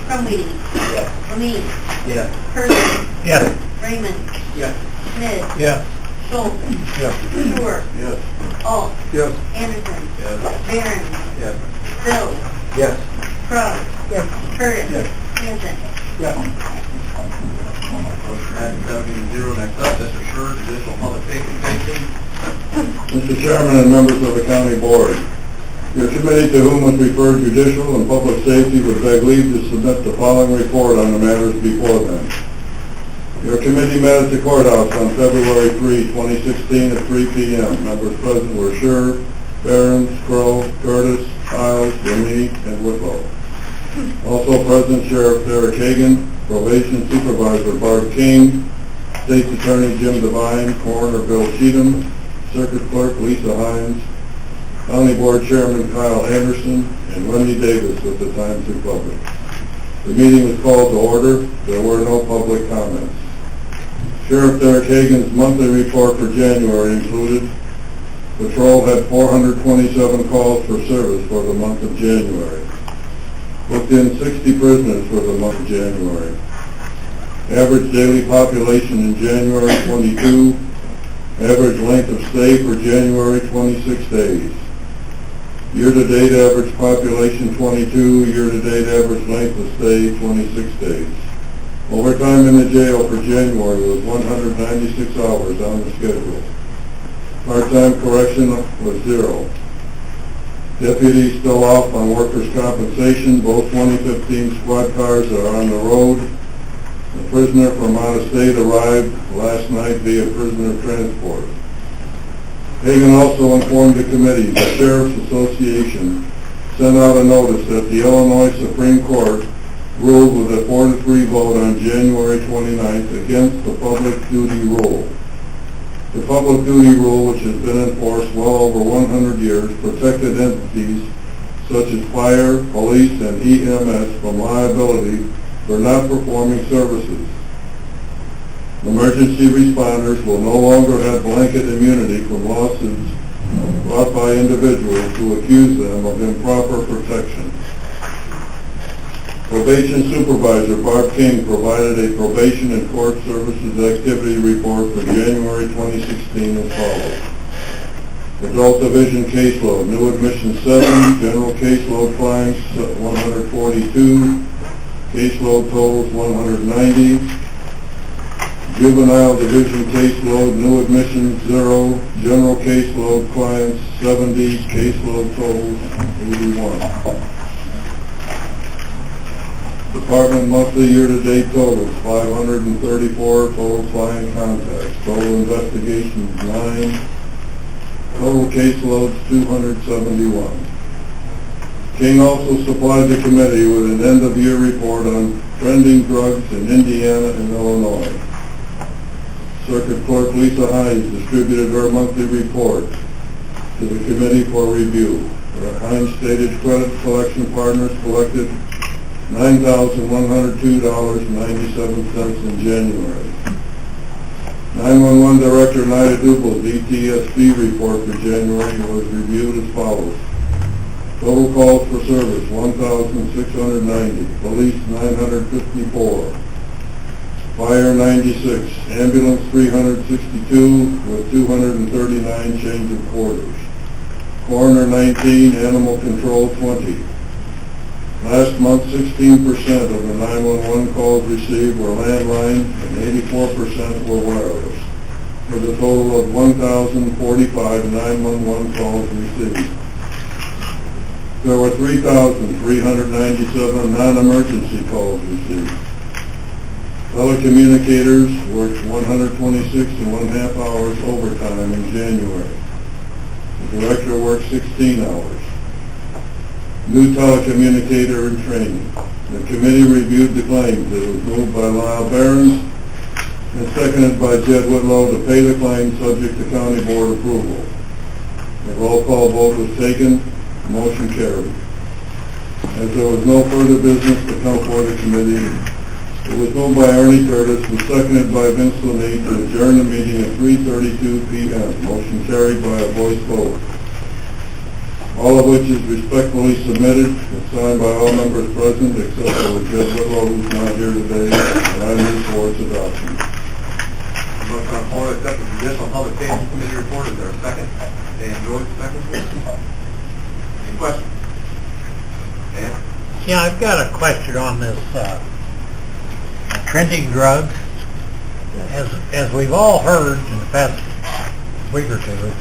Crumweedy. Yes. Lamie. Yes. Curtis. Yes. Raymond. Yes. Smith. Yes. Schultz. Yes. Stewart. Yes. Alt. Yes. Anderson. Yes. Barron. Yes. Bill. Yes. Crow. Yes. Curtis. Yes. Hanson. Motion passes 7-0. Next up, Mr. Scher, Judicial Public Safety Commission. Mr. Chairman and members of the County Board, your committee, to whom was referred Judicial and Public Safety, would beg leave to submit the following report on the matters before them. Your committee met at the courthouse on February 3, 2016 at 3 p.m. Members present were Scher, Barron, Crow, Curtis, Hiles, Lamie, and Whitlow. Also present, Sheriff Derek Hagan, Probation Supervisor Bart King, State's Attorney Jim Devine, Coroner Bill Cheatham, Circuit Clerk Lisa Hines, County Board Chairman Kyle Anderson, and Wendy Davis with the Times Republic. The meeting was called to order. There were no public comments. Sheriff Derek Hagan's monthly report for January included: patrol had 427 calls for service for the month of January. Booked in 60 prisoners for the month of January. Average daily population in January, 22. Average length of stay for January, 26 days. Year-to-date average population, 22. Year-to-date average length of stay, 26 days. Overtime in the jail for January was 196 hours on the schedule. Part-time correction was 0. Deputies still off on workers' compensation. Both 2015 squad cars are on the road. The prisoner from out of state arrived last night via prisoner transport. Hagan also informed the committee the Sheriff's Association sent out a notice that the Illinois Supreme Court ruled with a 4-3 vote on January 29th against the public duty rule. The public duty rule, which has been in force well over 100 years, protected entities such as fire, police, and EMS from liability for not performing services. Emergency responders will no longer have blanket immunity from lawsuits brought by individuals who accuse them of improper protection. Probation Supervisor Barb King provided a probation and court services activity report for January 2016 as follows. Adult Division caseload, new admission 7, general caseload clients 142, caseload totals 190, Juvenile Division caseload, new admission 0, general caseload clients 70, caseload totals 81. Department monthly year-to-date totals 534, total client contacts, total investigations 9, total caseloads 271. King also supplied the committee with an end-of-year report on trending drugs in Indiana and Illinois. Circuit Clerk Lisa Hines distributed her monthly report to the committee for review. Hines stated credit collection partners collected $9,102.97 in January. 911 Director Nida Dubal's ETSB report for January was reviewed as follows. Total calls for service 1,690, police 954, fire 96, ambulance 362 with 239 change of quarters, coroner 19, animal control 20. Last month, 16% of the 911 calls received were landline and 84% were wireless, for the total of 1,045 911 calls received. There were 3,397 non-emergency calls received. Telecommunicators worked 126 and 1/2 hours overtime in January. The director worked 16 hours. New telecommunicator in training. The committee reviewed the claims. It was moved by Lyle Behrens and seconded by Jed Whitlow to pay the claim subject to county board approval. The roll call vote was taken. Motion carried. As there was no further business to come before the committee, it was moved by Ernie Curtis and seconded by Vince Lemay to adjourn the meeting at 3:32 p.m. Motion carried by a voice vote. All of which is respectfully submitted and signed by all members present except for Jed Whitlow, who's not here today, and I move for its adoption. Motion on the floor to accept the Judicial Public Safety Committee report. Is there a second? Dan George, second. Any questions? Dan? Yeah, I've got a question on this trending drugs. As we've all heard in the past week or two,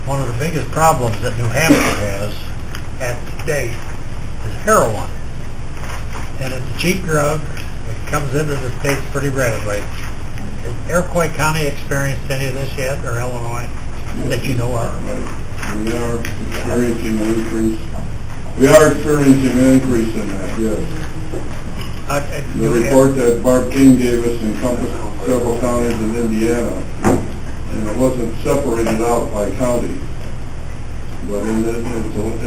one of the biggest problems that New Hampshire has at date is heroin. And it's a cheap drug. It comes into the states pretty readily. Has Iroquois County experienced any of this yet, or Illinois, that you know of? We are experiencing an increase. We are experiencing an increase in that, yes. The report that Barb King gave us encompassed several counties in Indiana, and it wasn't separated out by county. But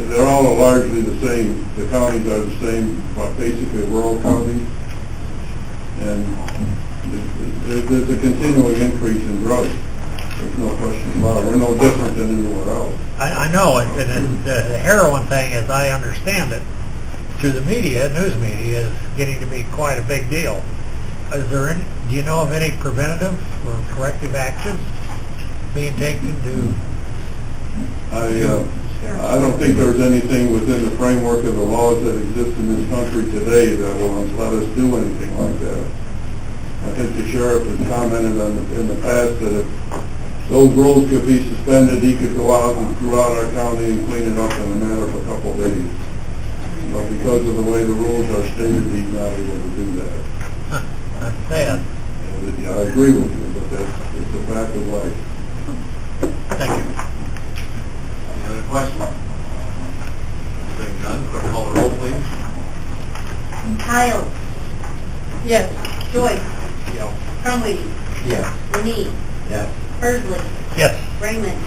they're all largely the same, the counties are the same, but basically rural counties. And there's a continuing increase in drugs. There's no question about it. We're no different than anywhere else. I know, and the heroin thing, as I understand it, through the media, news media, is getting to be quite a big deal. Do you know of any preventative or corrective actions being taken to? I don't think there's anything within the framework of the laws that exist in this country today that will let us do anything like that. I think the sheriff has commented in the past that if those rules could be suspended, he could go out and throughout our county and clean it up in a matter of a couple of days. But because of the way the rules are stated, he's not able to do that. That's sad. I agree with you, but it's a fact of life. Thank you. Any other questions? Seeing none, clerk call the roll, please. Kyle. Yes. Joyce. Yes. Crumwee. Yes. Lenine. Yes. Persley. Yes. Raymond.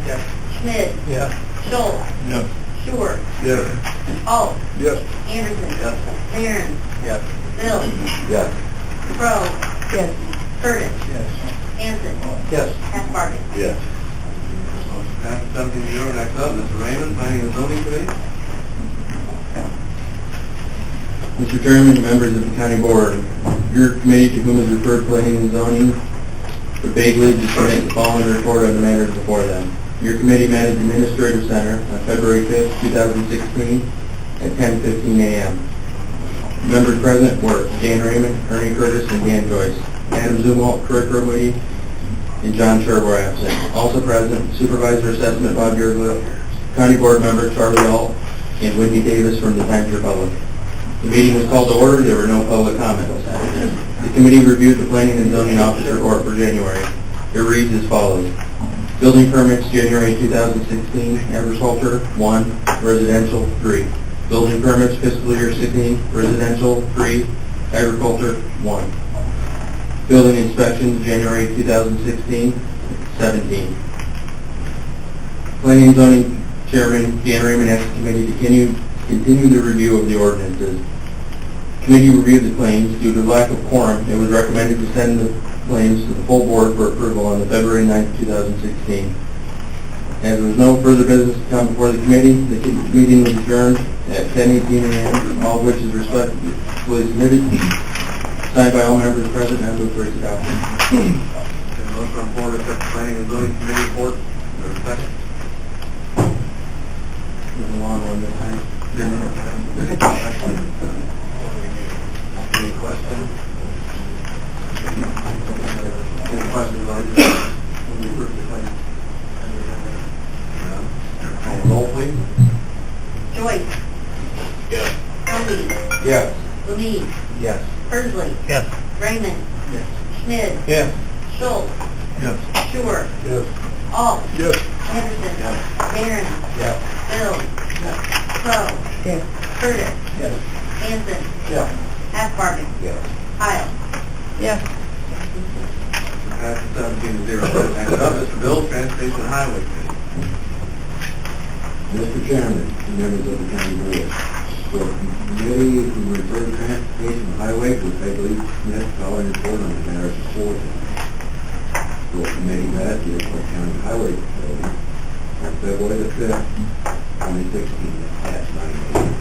Yes. Schmidt. Yes. Schultz. Yes. Short. Yes. Alt. Yes. Anderson. Yes. Barron. Yes. Bill. Yes. Crow. Yes. Curtis. Yes. Hanson. Yes. Hathbarger. Yes. Motion passes 17-0. Next up, Mr. Raymond, Planning and Zoning Committee. Mr. Chairman, members of the county board, your committee to whom is referred planning and zoning for Bagley to submit the following report on the matters before them. Your committee met at the Administrative Center on February 5th, 2016 at 10:15 a.m. Members present were Dan Raymond, Ernie Curtis, and Dan Joyce. Adam Zumwalt, Kurt Kerwoody, and John Sherb were absent. Also present, Supervisor Assessment Bob Yergla, County Board Member Charlie Alt, and Wendy Davis from the Times Republic. The meeting was called to order. There were no public comments. The committee reviewed the Planning and Zoning Office report for January. It reads as follows. Building permits January 2016, agriculture, 1, residential, 3. Building permits fiscal year 16, residential, 3, agriculture, 1. Building inspections January 2016, 17. Planning and Zoning Chairman Dan Raymond asked the committee to continue the review of the ordinances. Committee reviewed the claims. Due to lack of quorum, it was recommended to send the claims to the full board for approval on February 9, 2016. As there was no further business to come before the committee, the meeting was adjourned at 10:18 a.m., all of which is respectfully submitted, signed by all members present, and moved for its adoption. Motion on board to accept the Planning and Zoning Committee report. There's a second. There's a long one this time. Any questions? Any questions on this? Call the roll, please. Joyce. Yes. Crumwee. Yes. Lenine. Yes. Persley. Yes. Raymond. Yes. Schmidt. Yes. Schultz. Yes. Short. Yes. Alt. Yes. Anderson. Yes. Barron. Yes. Bill. Crow. Yes. Curtis. Yes. Hanson. Yes. Hathbarger. Yes. Kyle. Yes. Passes 17-0. Next up, Mr. Bill, Transportation and Highway Committee. Mr. Chairman, and members of the county board, the committee who referred to Transportation and Highway was Bagley Smith, following report on the matters before them. The committee met at the Airport County Highway Facility on February the 5th, 2016 at 9 a.m.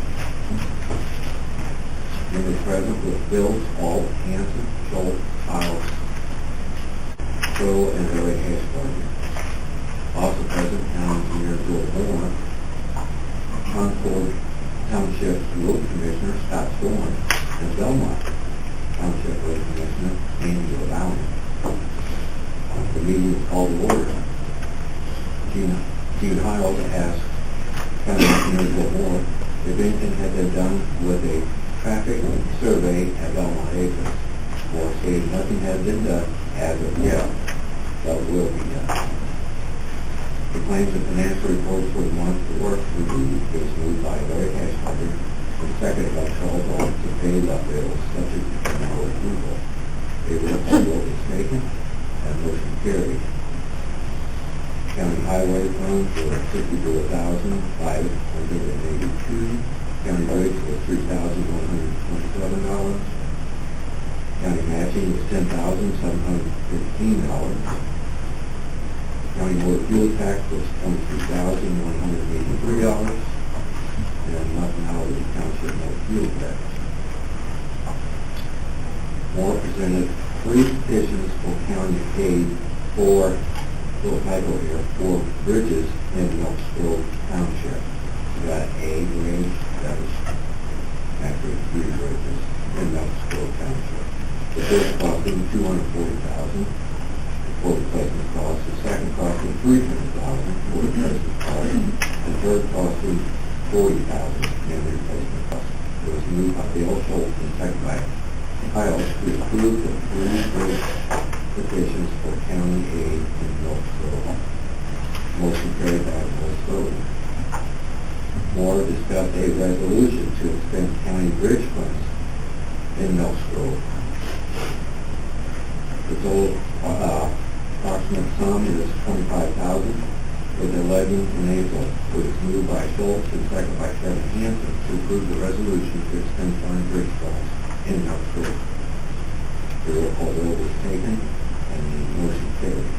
Members present were Bill, Alt, Hanson, Schultz, Miles, Crow, and Larry Hathbarger. Also present, County Engineer Bill Moore, Concord Township Road Commissioner Scott Storm, and Belmont Township Road Commissioner Angela Bowman. The meeting was called to order. Gene Hiles asked County Engineer Bill Moore if anything had been done with a traffic survey at Belmont Acres. Moore stated nothing had been done as of yet, but will be done. The claims and financial reports for the month of work reviewed was moved by Larry Hathbarger and seconded by Charles Alt to pay the bills subject to final approval. A roll call vote is taken and motion carried. County Highway Fund for $64,582. County Bridge was $3,127. County matching was $10,715. County Board fuel tax was $23,183. And nothing out of the township no fuel tax. Moore presented 3 petitions for county aid for, little typo here, for bridges in Elk Grove Township. We got A bridge, that was actually 3 bridges in Elk Grove Township. The first costing $240,000 for replacement costs, the second costing $300,000 for replacement costs, and third costing $40,000 in replacement costs. It was moved by Bill Schultz and second by Kyle to approve the 3 bridge petitions for county aid in Elk Grove. Motion carried by voice vote. Moore discussed a resolution to expend county bridge funds in Elk Grove. The total approximate sum is $25,000 with the levy in April. It was moved by Schultz and second by Kevin Hansen to approve the resolution to expend county bridge funds in Elk Grove. The roll call vote was taken and the motion carried.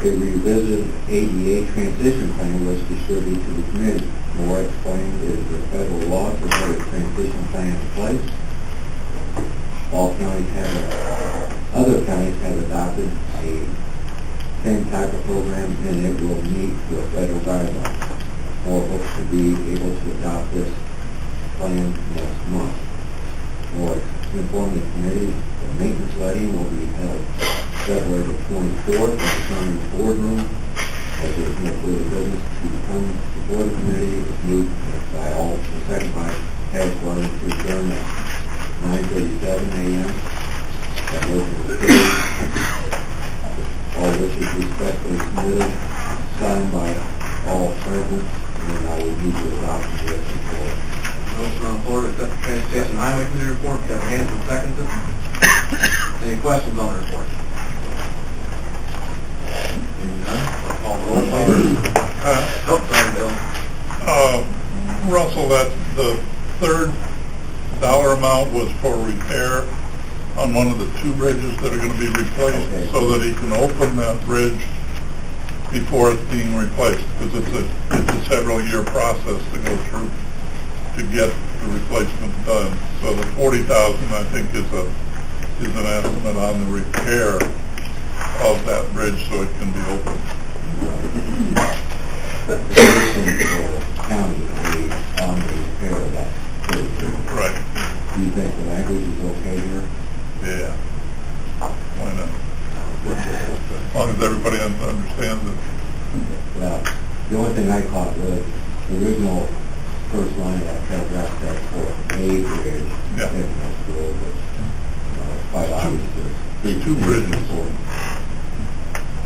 A revisited ADA transition plan was distributed to the committee. Moore explained it is a federal law to put a transition plan in place. Other counties have adopted a same type of program and it will meet with federal guidelines. Moore hopes to be able to adopt this plan next month. Moore informed the committee the maintenance levy will be held February the 24th in the county boardroom. As there is no further business to come before the committee, it was moved by all, and second by Hasbro to adjourn at 9:37 a.m. That motion was carried. All wishes respectfully submitted, signed by all present, and I will need to adopt the report. Motion on the floor to accept the Transportation Highway Committee report. Kevin Hansen seconds it. Any questions on the report? Hearing none, I'll call the roll, please. Sorry, Bill. Russell, that the third dollar amount was for repair on one of the 2 bridges that are going to be replaced, Okay. so that he can open that bridge before it's being replaced, because it's a several-year process to go through to get the replacement done. So the $40,000, I think, is an estimate on the repair of that bridge so it can be opened. The county aid on the repair of that bridge. Right. Do you think the language is okay here? Yeah. Why not? As long as everybody understands it. Well, the only thing I caught was the original first line of that paragraph said for a bridge. Yeah. In that school, which quite obvious. There's 2 bridges.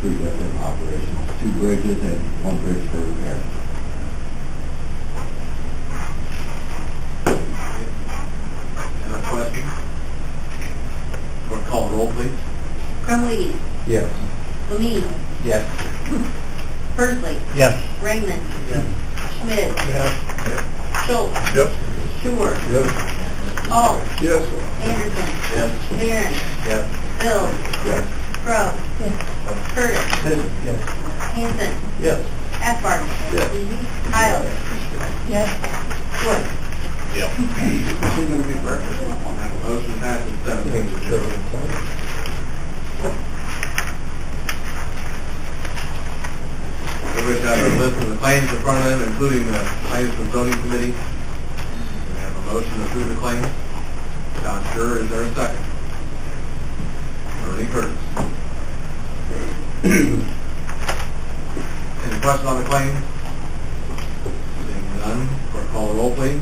3 different operations. 2 bridges and 1 bridge for repair. Any questions? We'll call the roll, please. Crumley, Yes. Lamine, Yes. Persley, Yes. Raymond, Schmidt, Yes. Schultz, Yep. Schuer, Yes. Alt, Yes. Anderson, Yes. Barron, Yes. Bill, Yes. Crow, Curtis, Yes. Hanson, Yes. Aspar, Yes. Kyle, Yes. Wood. Motion passes 17-0. Everybody got a list of the claims in front of them, including the claims from zoning committee. We have a motion to approve the claims. John Schuer, is there a second? Ernie Curtis. Any questions on the claims? Seeing none, clerk call the roll, please.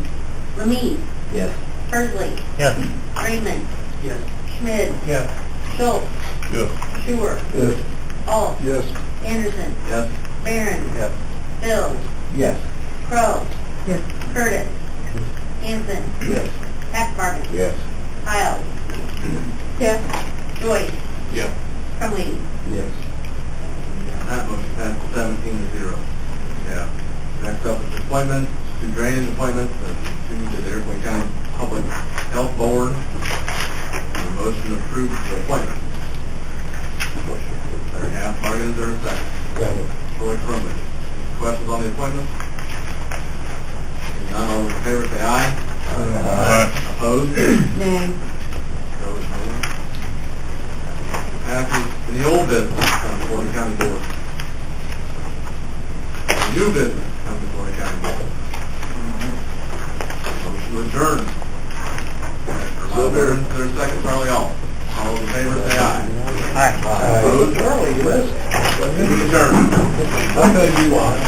Lamine, Yes. Persley, Yes. Raymond, Yes. Schmidt, Yes. Schultz, Yes. Schuer, Yes. Alt, Yes. Anderson, Yes. Barron, Yes. Bill, Yes. Crow, Yes. Curtis, Hanson, Yes. Aspar, Yes. Kyle, Yes. Joyce, Yes. Crumley. Yes. That motion passes 17-0. Yeah. Next up is appointments, 2 drainage appointments, and 2 to the Iroquois County Public Health Board. The motion to approve the appointment. Larry Haff, Morgan, is there a second? Troy Crummett. Questions on the appointment? Seeing none, all those in favor say aye. Aye. Opposed? Nay. Opposed, no. Passes. Any old business comes before the county board? New business comes before the county board. Motion to adjourn. So there's a second, Charlie All. All those in favor say aye. Aye. Opposed? Adjourned. How could you want?